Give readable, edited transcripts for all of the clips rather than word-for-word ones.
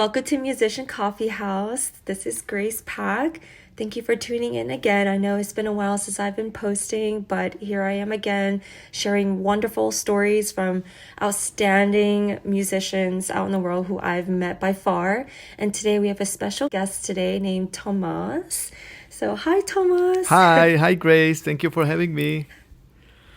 welcome to Musician Coffee House. This is Grace Pack. Thank you for tuning in again. I know it's been a while since I've been posting, but here I am again, sharing wonderful stories from outstanding musicians out in the world who I've met by far. And today we have a special guest today named Tomas. So hi, Tomas. Hi Grace. Thank you for having me.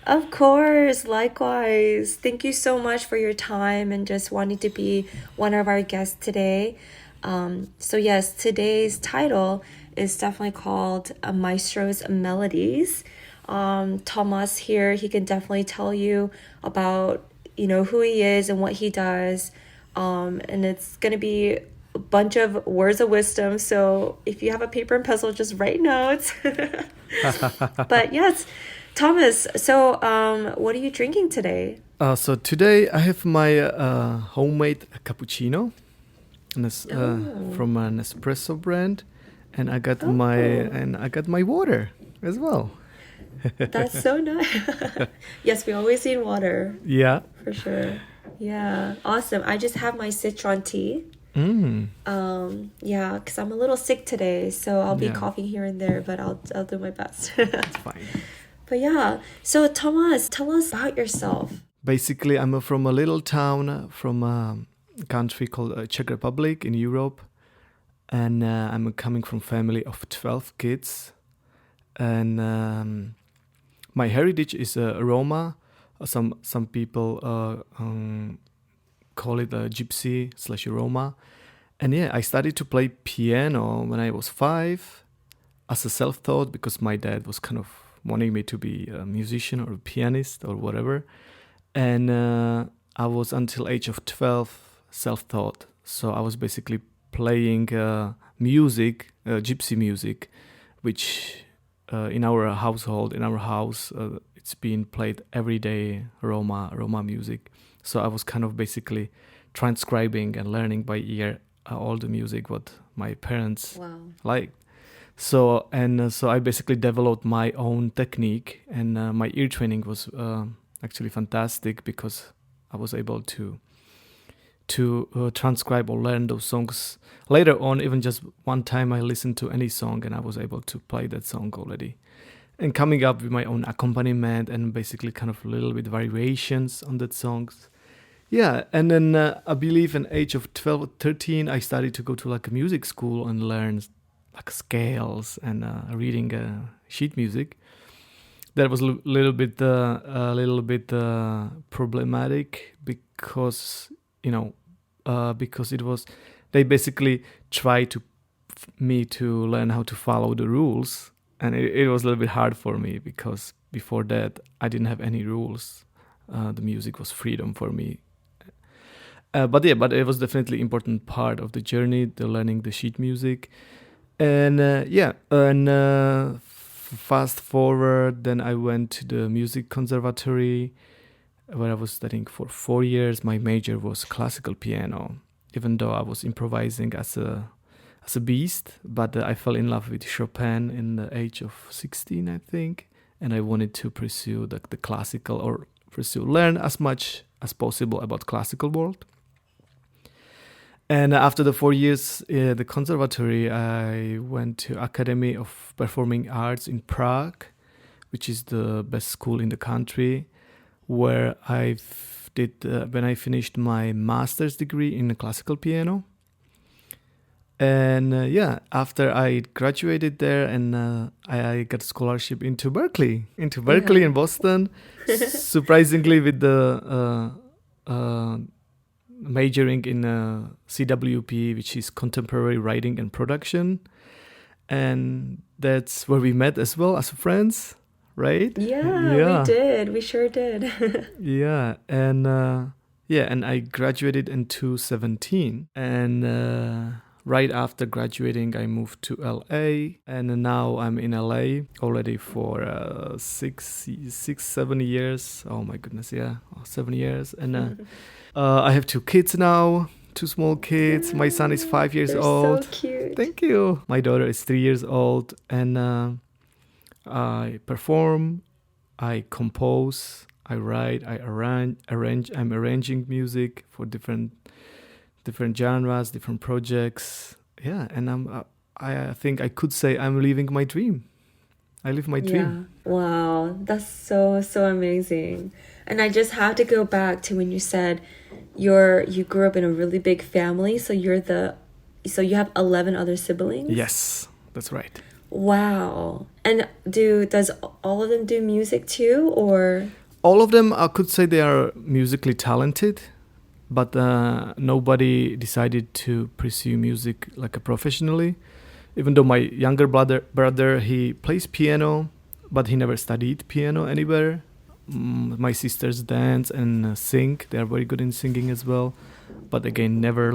Of course, likewise. Thank you so much for your time and just wanting to be one of our guests today. So yes, today's title is definitely called Maestro's Melodies. Tomas here, he can definitely tell you about, who he is and what he does. And it's going to be a bunch of words of wisdom. So if you have a paper and pencil, just write notes. But yes, Thomas, so what are you drinking today? So today I have my homemade cappuccino from an espresso brand, and I got my water as well. That's so nice. Yes, we always need water. Yeah. For sure. Yeah, awesome. I just have my citron tea. Yeah, because I'm a little sick today, so I'll be coughing here and there, but I'll do my best. That's fine. But yeah, so Thomas, tell us about yourself. Basically, I'm from a little town from a country called Czech Republic in Europe, and I'm coming from a family of 12 kids, and my heritage is Roma. Some people call it a Gypsy/Roma, and I started to play piano when I was 5 as a self-taught, because my dad was kind of wanting me to be a musician or a pianist or whatever. And I was until age of 12 self-taught. So I was basically playing music, gypsy music, which in our household, in our house, it's being played every day, Roma music. So I was kind of basically transcribing and learning by ear all the music what my parents liked. So I basically developed my own technique, and my ear training was actually fantastic, because I was able to transcribe or learn those songs later on. Even just one time I listened to any song and I was able to play that song already, and coming up with my own accompaniment and basically kind of a little bit variations on that songs. Yeah, and then I believe in age of 12 or 13 I started to go to like a music school and learn like scales and reading sheet music. That was a little bit problematic, because because it was, they basically tried to me to learn how to follow the rules, and it was a little bit hard for me, because before that I didn't have any rules. The music was freedom for me. But it was definitely important part of the journey, the learning the sheet music. And fast forward, then I went to the music conservatory, where I was studying for 4 years. My major was classical piano, even though I was improvising as a beast. But I fell in love with Chopin in the age of 16, I think, and I wanted to pursue the classical, or learn as much as possible about classical world. And after the 4 years at the conservatory, I went to Academy of Performing Arts in Prague, which is the best school in the country, where when I finished my master's degree in classical piano. And after I graduated there, and I got a scholarship into Berkeley in Boston, surprisingly with the majoring in CWP, which is Contemporary Writing and Production. And that's where we met as well as friends, right? Yeah. We did. We sure did. And I graduated in 2017. And right after graduating, I moved to LA. And now I'm in LA already for 7 years. Oh my goodness, 7 years. And I have 2 kids now, 2 small kids. My son is 5 years old. So cute. Thank you. My daughter is 3 years old, and I perform, I compose, I write, I arrange. I'm arranging music for different different genres, different projects. Yeah, and I think I could say I'm living my dream. I live my dream. Yeah. Wow. That's so, so amazing. And I just have to go back to when you said you grew up in a really big family, so you have 11 other siblings? Yes, that's right. Wow. And does all of them do music too, or? All of them, I could say they are musically talented, but nobody decided to pursue music like a professionally. Even though my younger brother, he plays piano, but he never studied piano anywhere. My sisters dance and sing. They are very good in singing as well. But again, never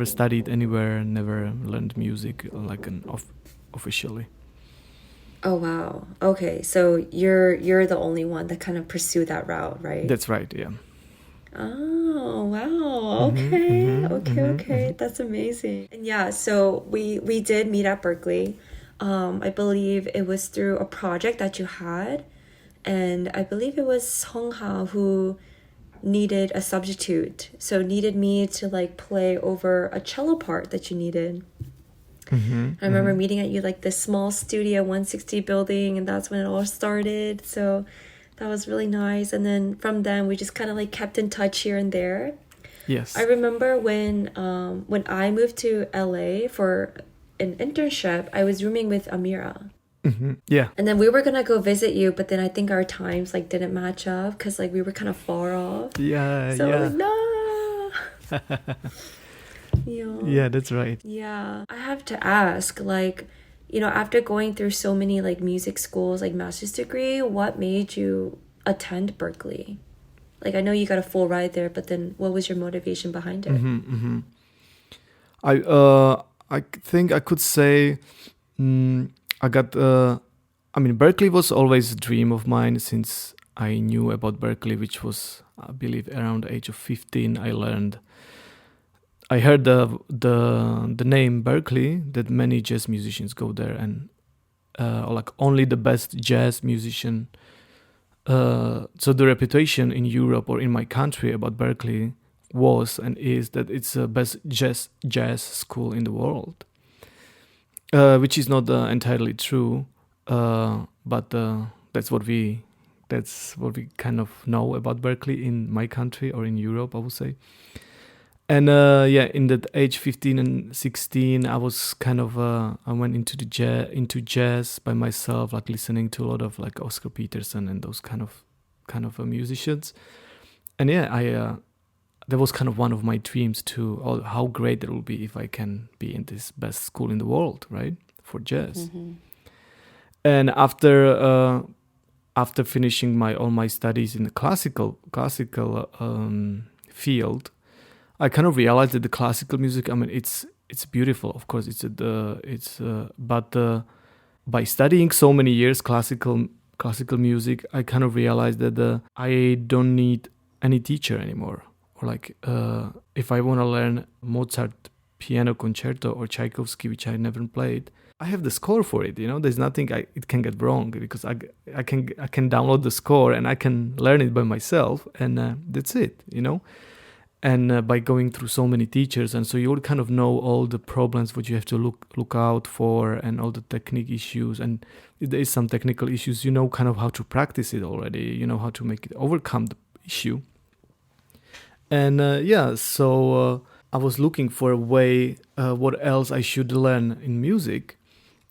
studied anywhere, never learned music like officially. Oh wow. Okay, so you're the only one that kind of pursued that route, right? That's right, yeah. Oh wow. Okay. That's amazing. And yeah, so we did meet at Berkeley. I believe it was through a project that you had, and I believe it was Songha who needed a substitute, so needed me to like play over a cello part that you needed. I remember meeting at you like this small studio 160 building, and that's when it all started. So that was really nice. And then from then we just kind of like kept in touch here and there. Yes. I remember when I moved to LA for an internship, I was rooming with Amira. Yeah. And then we were gonna go visit you, but then I think our times like didn't match up because like we were kind of far off. Yeah, So yeah. like, no. Yeah. Yeah, that's right. Yeah. I have to ask, like, after going through so many like music schools, like master's degree, what made you attend Berkeley? Like, I know you got a full ride there, but then what was your motivation behind it? I think I could say Berkeley was always a dream of mine since I knew about Berkeley, which was, I believe, around the age of 15. I heard the name Berkeley, that many jazz musicians go there, and like only the best jazz musician. So the reputation in Europe or in my country about Berkeley was and is that it's the best jazz school in the world, which is not entirely true, but that's what we kind of know about Berkeley in my country or in Europe, I would say. And in that age 15 and 16, I was kind of I went into jazz by myself, like listening to a lot of like Oscar Peterson and those kind of musicians. And that was kind of one of my dreams too. How great it will be if I can be in this best school in the world, right, for jazz. And after finishing all my studies in the classical field, I kind of realized that the classical music, it's beautiful, of course. But by studying so many years classical music, I kind of realized that I don't need any teacher anymore. Or like if I want to learn Mozart piano concerto or Tchaikovsky, which I never played, I have the score for it. There's nothing it can get wrong because I can download the score and I can learn it by myself, and that's it. And by going through so many teachers, and so you would kind of know all the problems what you have to look out for, and all the technique issues, and if there is some technical issues, kind of how to practice it already, how to make it overcome the issue. And so I was looking for a way what else I should learn in music,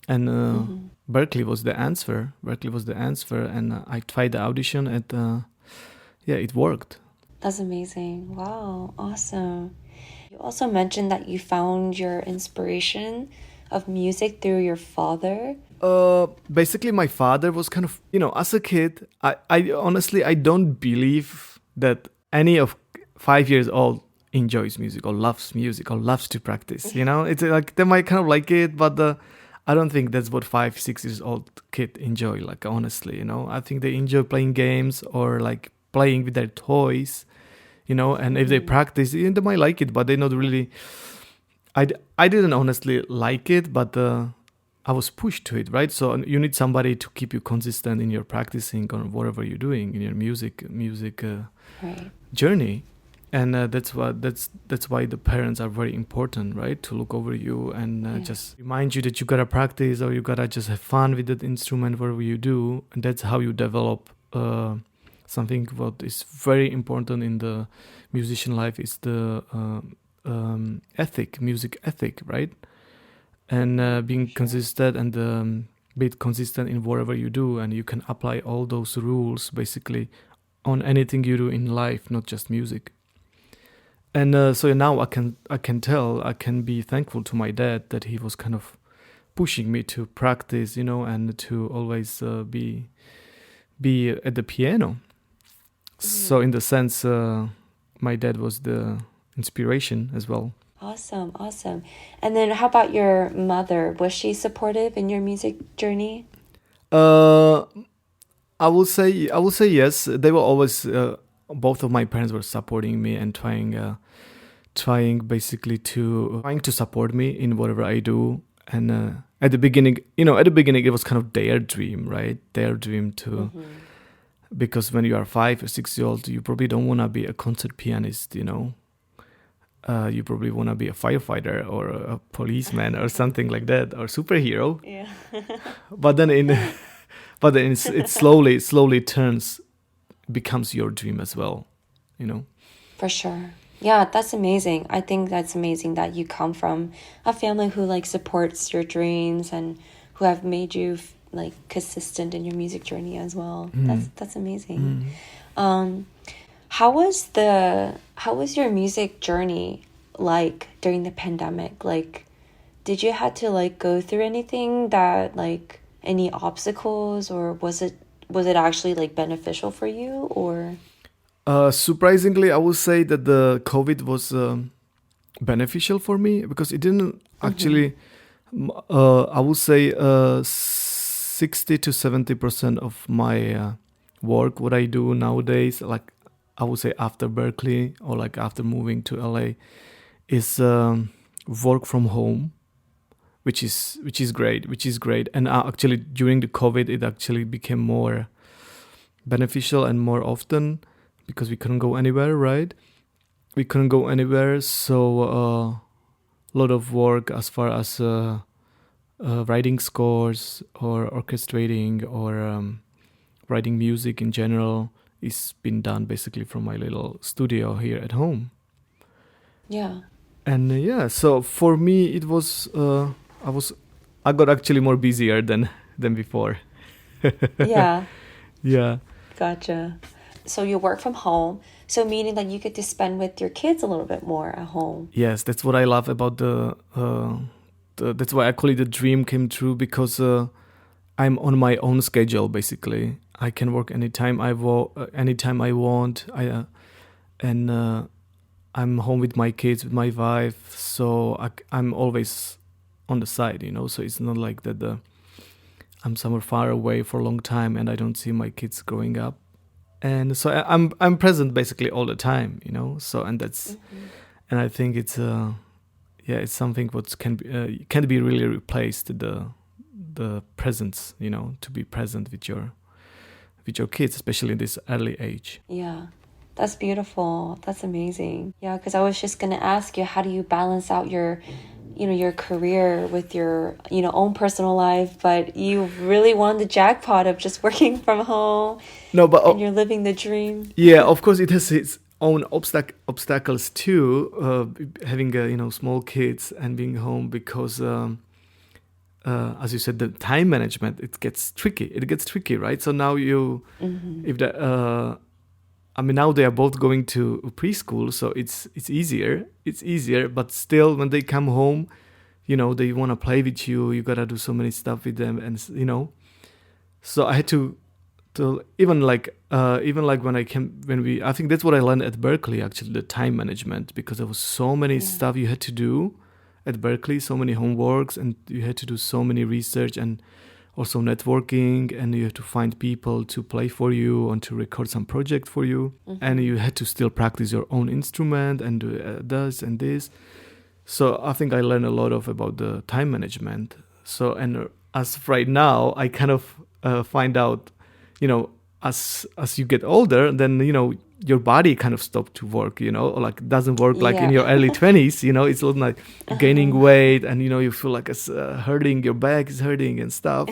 and Berkeley was the answer. And I tried the audition, and it worked. That's amazing. Wow, awesome. You also mentioned that you found your inspiration of music through your father. Basically, my father was kind of, as a kid, I honestly, I don't believe that any of 5 years old enjoys music or loves music or loves to practice. It's like they might kind of like it, but I don't think that's what 5-6 years old kid enjoy. Like, honestly, I think they enjoy playing games or like playing with their toys, and if they practice, they might like it, but they're not really. I didn't honestly like it, but I was pushed to it, right? So you need somebody to keep you consistent in your practicing or whatever you're doing in your music right. journey. And that's why the parents are very important, right? To look over you and just remind you that you gotta practice, or you gotta just have fun with that instrument, whatever you do. And that's how you develop something what is very important in the musician life, is the music ethic, right? And being consistent and be consistent in whatever you do, and you can apply all those rules basically on anything you do in life, not just music. And so now I can be thankful to my dad that he was kind of pushing me to practice, and to always be at the piano. So in the sense, my dad was the inspiration as well. Awesome. And then how about your mother? Was she supportive in your music journey? I will say yes. They were always both of my parents were supporting me and trying basically trying to support me in whatever I do. And at the beginning it was kind of their dream, right? Their dream to, because when you are 5 or 6 years old, you probably don't want to be a concert pianist, you probably want to be a firefighter or a policeman or something like that, or superhero. Yeah. But then it slowly becomes your dream as well, For sure. Yeah, that's amazing. I think that's amazing that you come from a family who supports your dreams and who have made you consistent in your music journey as well. That's amazing. How was your music journey like during the pandemic? Did you have to go through anything that any obstacles, or was it actually beneficial for you, or? Surprisingly, I would say that the COVID was beneficial for me, because it didn't actually. I would say 60 to 70% of my work, what I do nowadays, I would say after Berkeley or after moving to LA, is work from home, which is great. And actually during the COVID, it actually became more beneficial and more often, because we couldn't go anywhere, right? We couldn't go anywhere, so a lot of work as far as writing scores or orchestrating or writing music in general is been done basically from my little studio here at home. Yeah. And so for me it was I got actually more busier than before. Yeah. Yeah. Gotcha. So you work from home, so meaning that you get to spend with your kids a little bit more at home. Yes, that's what I love about that's why I call it the dream came true, because I'm on my own schedule basically. I can work anytime I want. I'm home with my kids, with my wife, so I'm always on the side, So it's not like that I'm somewhere far away for a long time and I don't see my kids growing up. And so I'm present basically all the time, So and that's and I think it's it's something what can be really replaced, the presence, to be present with your kids, especially in this early age. Yeah, that's beautiful. That's amazing. Yeah, because I was just gonna ask you, how do you balance out your career with your own personal life, but you really won the jackpot of just working from home. No, but and you're living the dream. Yeah, of course it has its own obstacles too, having small kids and being home, because as you said, the time management, it gets tricky, right? So now now they are both going to preschool, so it's easier, but still when they come home, they want to play with you, you gotta do so many stuff with them, and so I had to even I think that's what I learned at Berkeley, actually, the time management, because there was so many stuff you had to do at Berkeley, so many homeworks, and you had to do so many research and also networking, and you have to find people to play for you and to record some project for you, and you had to still practice your own instrument and do this and this. So I think I learned a lot about the time management. So, and as of right now, I kind of find out, as you get older, then your body kind of stopped to work, or like it doesn't work like in Yeah. your early 20s, it's all like gaining weight, and you feel like it's hurting, your back is hurting and stuff.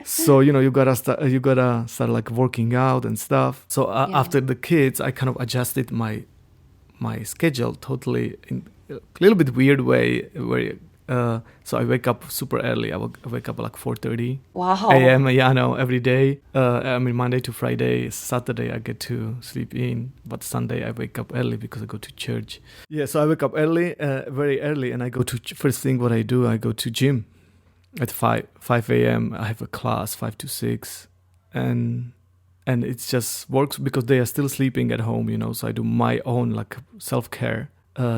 So you gotta start like working out and stuff. So Yeah. after the kids, I kind of adjusted my schedule totally in a little bit weird way, where so I wake up super early. I wake up like 4:30 Wow. a.m. Yeah, I know, every day. Monday to Friday. Saturday I get to sleep in, but Sunday I wake up early because I go to church. Yeah, so I wake up early, very early, and I go to first thing what I do, I go to gym at 5 a.m. I have a class 5 to 6, and it just works because they are still sleeping at home, so I do my own like self-care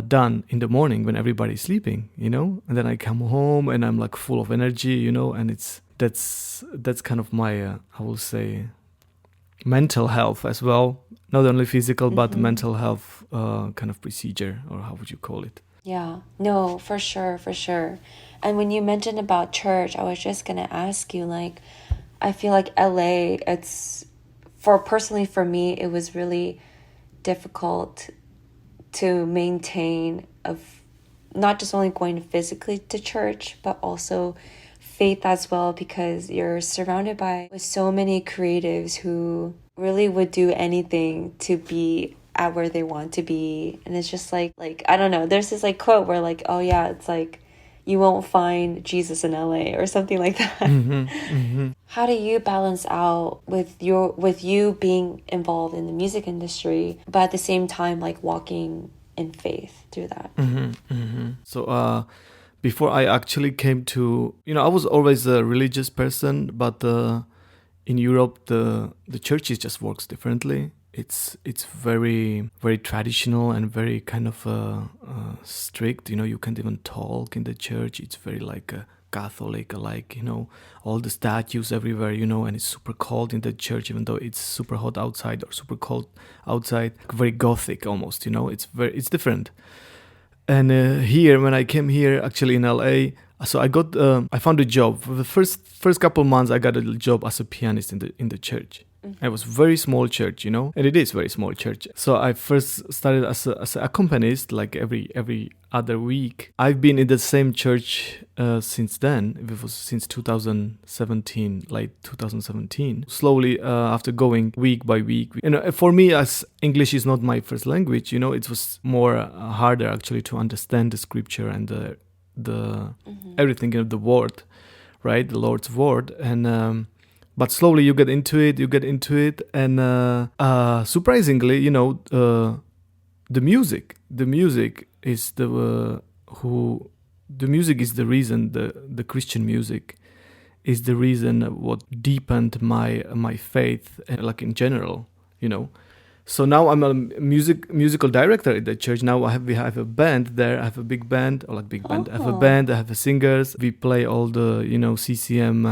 done in the morning when everybody's sleeping, and then I come home and I'm like full of energy, and that's kind of my I will say mental health as well, not only physical but mental health kind of procedure, or how would you call it? Yeah, no, for sure, for sure. And when you mentioned about church, I was just gonna ask you, like, I feel like LA, personally for me, it was really difficult to maintain not just only going physically to church, but also faith as well, because you're surrounded with so many creatives who really would do anything to be at where they want to be. And it's just like I don't know, there's this like quote where like, oh yeah, it's like you won't find Jesus in LA or something like that. How do you balance out with you being involved in the music industry, but at the same time like walking in faith through that? So before I actually came to, I was always a religious person, but in Europe the churches just works differently. It's very, very traditional and very kind of strict. You can't even talk in the church. It's very like Catholic, like all the statues everywhere, and it's super cold in the church, even though it's super hot outside or super cold outside. Very Gothic almost, it's different. And here, when I came here, actually in LA, so I found a job. For the first couple months, I got a job as a pianist in the church. It was very small church, and it is very small church. So I first started as an accompanist, like every other week. I've been in the same church since then. It was since 2017, late 2017. Slowly, after going week by week, for me, as English is not my first language, it was more harder actually to understand the scripture and the everything of the word, right? The Lord's word. And but slowly you get into it, and surprisingly, the music is the music is the reason. The Christian music is the reason what deepened my faith, like in general, So now I'm a musical director at the church. Now we have a band there. I have a big band, or like big band. I have a band. I have singers. We play all the CCM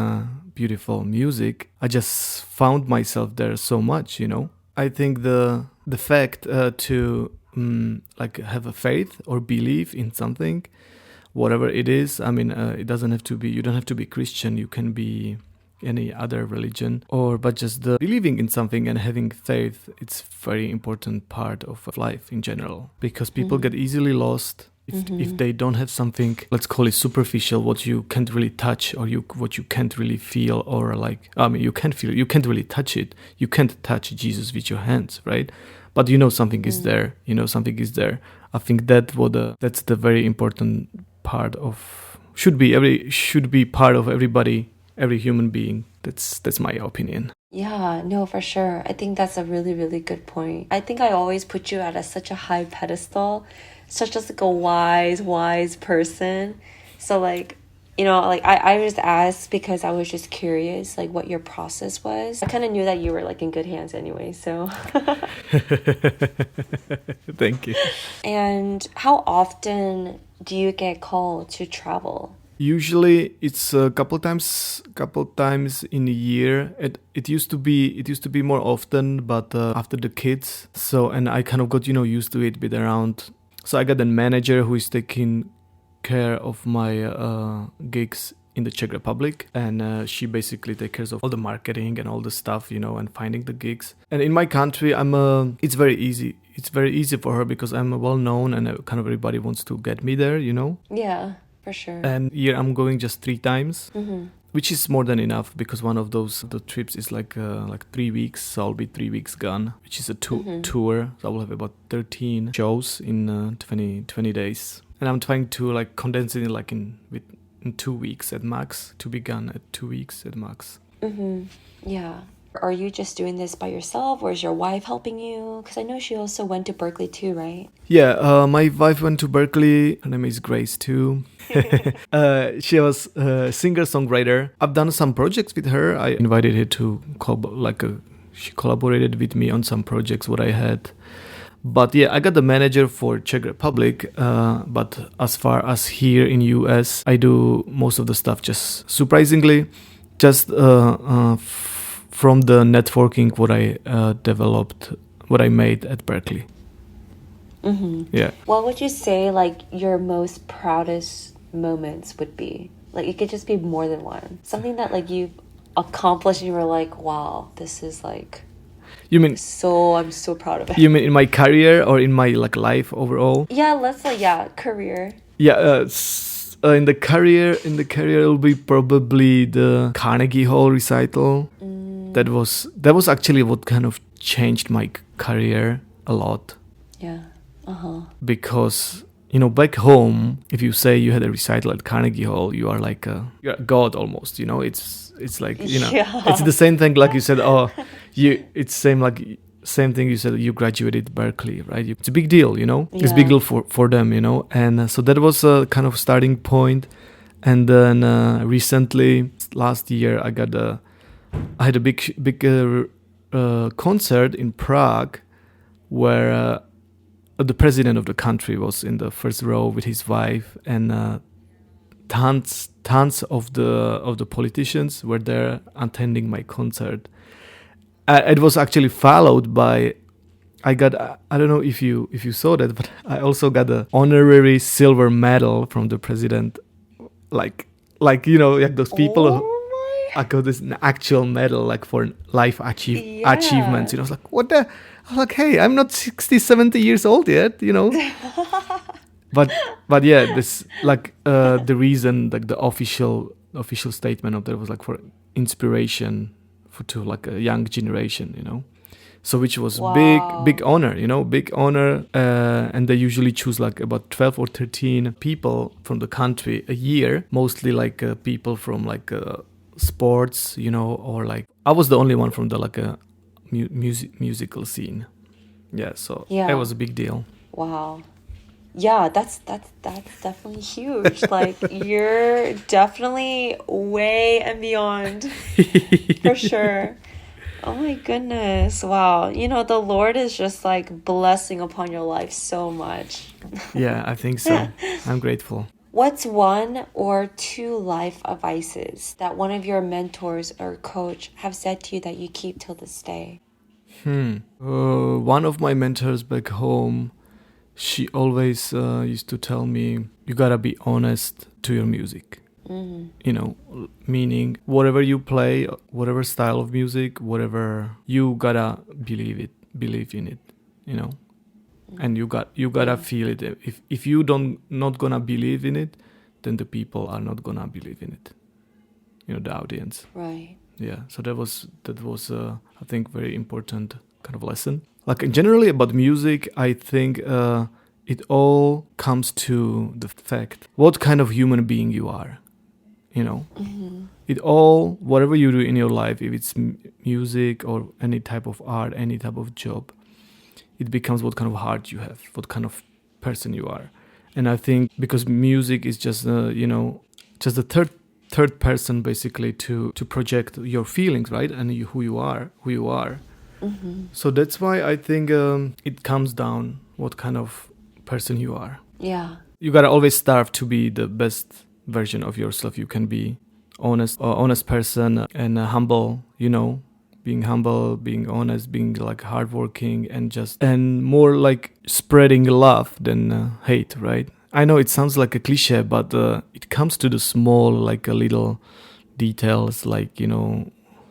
beautiful music. I just found myself there so much. I think the fact to like have a faith or believe in something, whatever it is. I mean, it doesn't have to be. You don't have to be Christian. You can be any other religion, but just the believing in something and having faith, it's very important part of life in general, because people get easily lost if they don't have something, let's call it superficial, what you can't really touch, or what you can't really feel, or like, you can't feel it, you can't really touch it, you can't touch Jesus with your hands, right? But something is there, something is there. I think that's the very important part of should be part of everybody, every human being. That's my opinion. Yeah, no, for sure. I think that's a really, really good point. I think I always put you at such a high pedestal, such as like a wise person. So like, like I just asked because I was just curious, like what your process was. I kind of knew that you were like in good hands anyway, so. Thank you. And how often do you get called to travel? Usually it's a couple times in a year. It used to be more often, but after the kids, and I kind of got used to it, bit around. So I got a manager who is taking care of my gigs in the Czech Republic, and she basically takes care of all the marketing and all the stuff, and finding the gigs. And in my country, it's very easy. It's very easy for her because I'm well known, and kind of everybody wants to get me there, Yeah, for sure. And here I'm going just 3 times. Which is more than enough, because one of the trips is like 3 weeks, so I'll be 3 weeks gone, which is a tour. So I will have about 13 shows in 20 days, and I'm trying to like condense it in 2 weeks at max, to be gone at 2 weeks at max. Yeah. Are you just doing this by yourself, or is your wife helping you? Because I know she also went to Berkeley too, right? Yeah, my wife went to Berkeley. Her name is Grace too. She was a singer-songwriter. I've done some projects with her. I invited her to she collaborated with me on some projects what I had. But yeah, I got the manager for Czech Republic. But as far as here in US, I do most of the stuff just surprisingly, just from the networking what I developed, what I made at Berkeley. Yeah. What would you say like your most proudest moments would be? Like it could just be more than one. Something that like you've accomplished and you were like, wow, this is like You mean I'm so proud of it. You mean in my career or in my like life overall? Yeah, let's say career. Yeah, in the career it'll be probably the Carnegie Hall recital. That was actually what kind of changed my career a lot. Yeah. Because back home, if you say you had a recital at Carnegie Hall, you are like you're a god almost. It's like it's the same thing like you said. It's same thing you said. You graduated Berkeley, right? It's a big deal, It's a big deal for them, And so that was a kind of starting point. And then recently, last year, I had a big concert in Prague, where the president of the country was in the first row with his wife, and tons of the politicians were there attending my concert. It was actually followed by, I don't know if you saw that, but I also got an honorary silver medal from the president, like those people. I got this actual medal like for life achievements. I was like, what the? I was like, hey, I'm not 60, 70 years old yet, But yeah, this like the reason, like the official statement of that was like for inspiration to like a young generation, So which was big honor, big honor. And they usually choose like about 12 or 13 people from the country a year, mostly like people from like sports, or like I was the only one from the like a musical scene. Yeah, so it was a big deal. Wow. Yeah, that's definitely huge. Like you're definitely way and beyond for sure. Oh my goodness. Wow. The Lord is just like blessing upon your life so much. Yeah, I think so. I'm grateful. What's 1 or 2 life advices that one of your mentors or coach have said to you that you keep till this day? One of my mentors back home, she always used to tell me, you gotta be honest to your music. Meaning whatever you play, whatever style of music, whatever, you gotta believe in it, and you gotta feel it. If you not gonna believe in it, then the people are not gonna believe in it, the audience. Right. Yeah, so that was I think very important kind of lesson. Like generally about music, I think it all comes to the fact what kind of human being you are. It all, whatever you do in your life, if it's music or any type of art, any type of job, it becomes what kind of heart you have, what kind of person you are. And I think because music is just just the third person basically to project your feelings, right? And who you are. So that's why I think it comes down what kind of person you are. Yeah. You gotta always strive to be the best version of yourself you can be. Honest person and humble, being humble, being honest, being like hardworking, and more like spreading love than hate, right? I know it sounds like a cliche, but it comes to the small, like a little details, like,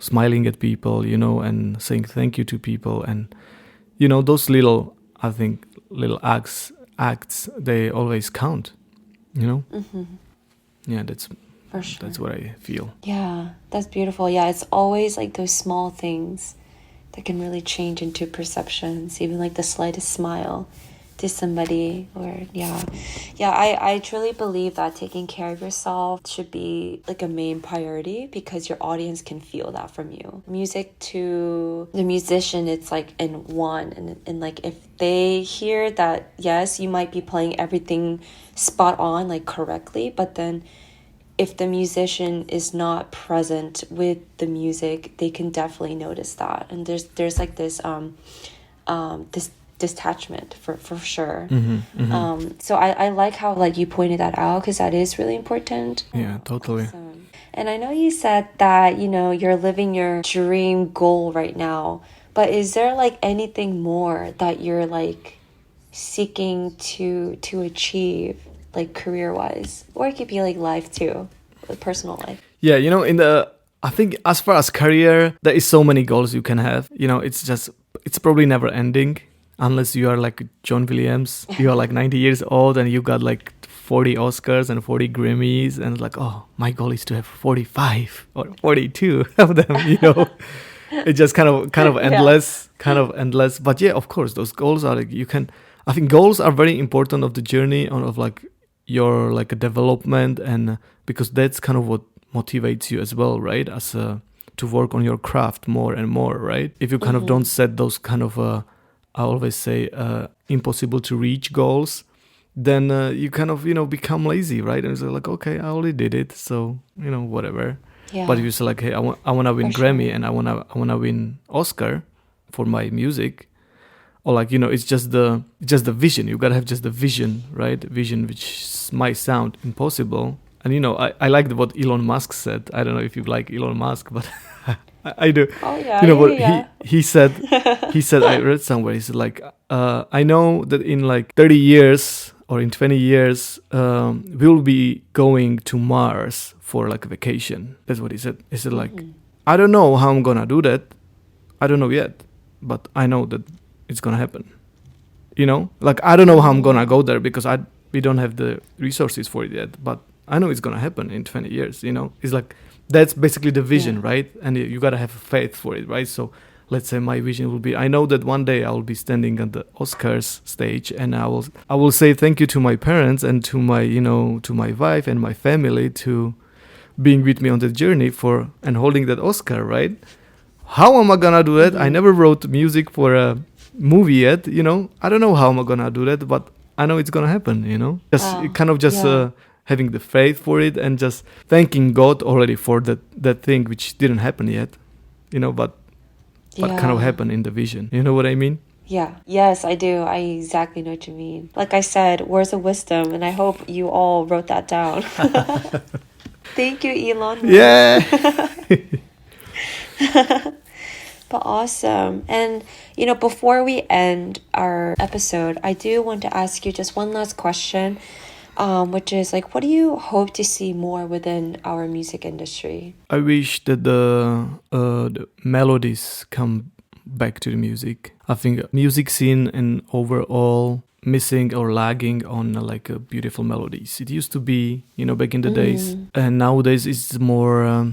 smiling at people, and saying thank you to people. And, those little, I think, little acts, they always count, Yeah, For sure. that's what I feel. Yeah, that's beautiful. Yeah, it's always like those small things that can really change into perceptions, even like the slightest smile to somebody. Or yeah, I truly believe that taking care of yourself should be like a main priority, because your audience can feel that from you. Music to the musician, it's like in one, and like if they hear that, yes, you might be playing everything spot on, like correctly, but then if the musician is not present with the music, they can definitely notice that. And there's like this this detachment for sure. So I like how like you pointed that out, because that is really important. Yeah, totally. Awesome. And I know you said that, you're living your dream goal right now, but is there like anything more that you're like seeking to achieve, like career-wise, or it could be like life too, like personal life? Yeah, I think as far as career, there is so many goals you can have. It's probably never ending, unless you are like John Williams. You are like 90 years old and you got like 40 Oscars and 40 Grammys, and like, oh, my goal is to have 45 or 42 of them. It's just kind of endless, But yeah, of course, those goals are like, I think goals are very important of the journey of like your like a development, and because that's kind of what motivates you as well, right? To work on your craft more and more, right? If you kind of don't set those kind of I always say impossible to reach goals, then you kind of become lazy, right? And it's like, okay, I already did it, so whatever. Yeah. But if you say like, hey, I want to win Grammy, and I want to win Oscar for my music, or like it's just the vision. You gotta have just the vision, right? Vision, which might sound impossible. And I like what Elon Musk said. I don't know if you like Elon Musk, but I do. Oh yeah. What he said. He said, I read somewhere. He said like, I know that in like 30 years or in 20 years, we'll be going to Mars for like a vacation. That's what he said. He said like, I don't know how I'm gonna do that. I don't know yet, but I know that it's gonna happen. Like I don't know how I'm gonna go there, because we don't have the resources for it yet, but I know it's gonna happen in 20 years. It's like that's basically the vision, right? And you gotta have faith for it, right? So let's say my vision will be, I know that one day I will be standing at the Oscars stage, and I will say thank you to my parents and to my to my wife and my family to being with me on the journey and holding that Oscar, right? How am I gonna do that? I never wrote music for a movie yet, I don't know how am I gonna do that, but I know it's gonna happen, having the faith for it, and just thanking God already for that thing which didn't happen yet, but kind of happened in the vision. You know what I mean? Yeah. Yes, I do. I exactly know what you mean. Like I said, words of wisdom, and I hope you all wrote that down. Thank you, Elon. Yeah. But awesome. And, before we end our episode, I do want to ask you just one last question, which is like, what do you hope to see more within our music industry? I wish that the melodies come back to the music. I think music scene and overall missing or lagging on like beautiful melodies. It used to be, back in the days, and nowadays it's more.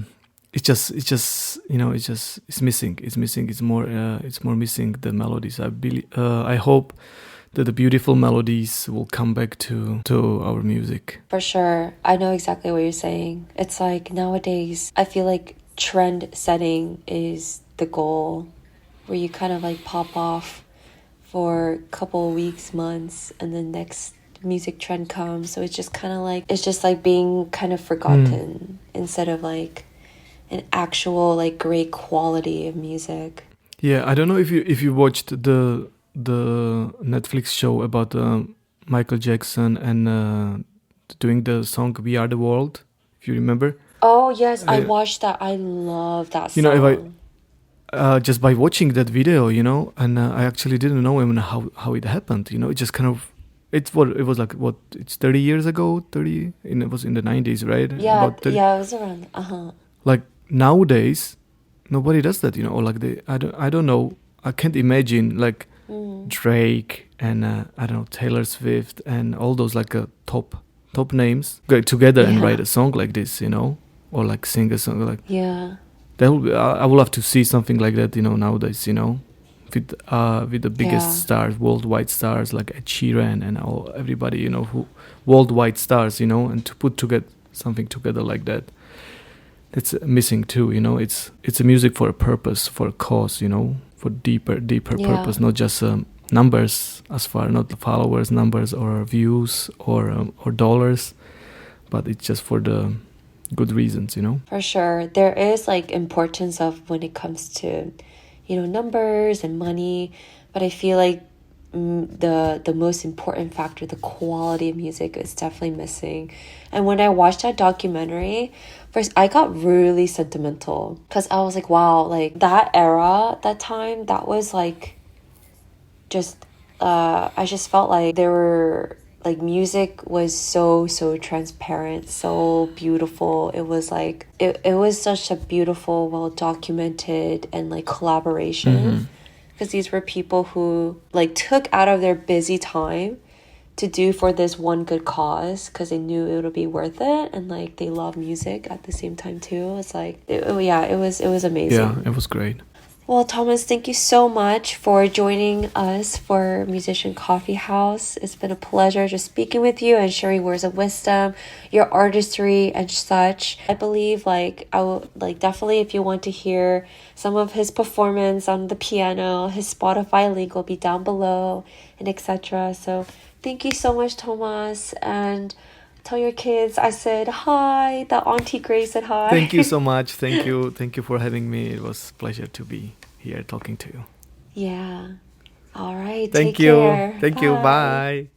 It's missing. It's more missing the melodies. I hope that the beautiful melodies will come back to our music. For sure. I know exactly what you're saying. It's like nowadays, I feel like trend setting is the goal, where you kind of like pop off for a couple weeks, months, and then next music trend comes. So it's just kind of like, being kind of forgotten instead of like an actual like great quality of music. Yeah, I don't know if you watched the Netflix show about Michael Jackson and doing the song "We Are the World." If you remember. Oh yes, I watched that. I love that song. If I just by watching that video, and I actually didn't know even how it happened. It just kind of It's what it was like. What it's 30 years ago. 30. It was in the 90s, right? Yeah, About 30. yeah, it was around. Like nowadays, nobody does that, or like I don't know. I can't imagine like Drake and I don't know, Taylor Swift and all those like top names get together and write a song like this, or like sing a song like. Yeah. That would be, I would love to see something like that, nowadays, with the biggest stars, worldwide stars like Ed Sheeran and everybody, who worldwide stars, and to put together something together like that. It's missing too, it's a music for a purpose, for a cause, for deeper purpose, not just numbers, as far not the followers numbers or views or dollars, but it's just for the good reasons, For sure. There is like importance of when it comes to, numbers and money, but I feel like the most important factor, the quality of music, is definitely missing. And when I watched that documentary, first I got really sentimental because I was like, wow, like that era, that time, that was like just I just felt like there were like music was so transparent, so beautiful. It was like it was such a beautiful, well documented and like collaboration, because these were people who like took out of their busy time to do for this one good cause because they knew it would be worth it, and like they love music at the same time too. It's like it was amazing. Yeah, it was great. Well, Thomas, thank you so much for joining us for Musician Coffee House. It's been a pleasure just speaking with you and sharing words of wisdom, your artistry and such. I believe like I will like definitely, if you want to hear some of his performance on the piano, his Spotify link will be down below and etc. So thank you so much, Thomas, and tell your kids I said hi, that Auntie Grace said hi. Thank you so much. Thank you for having me. It was a pleasure to be here talking to you. Yeah. All right. Thank Take you. care. Thank you. Bye.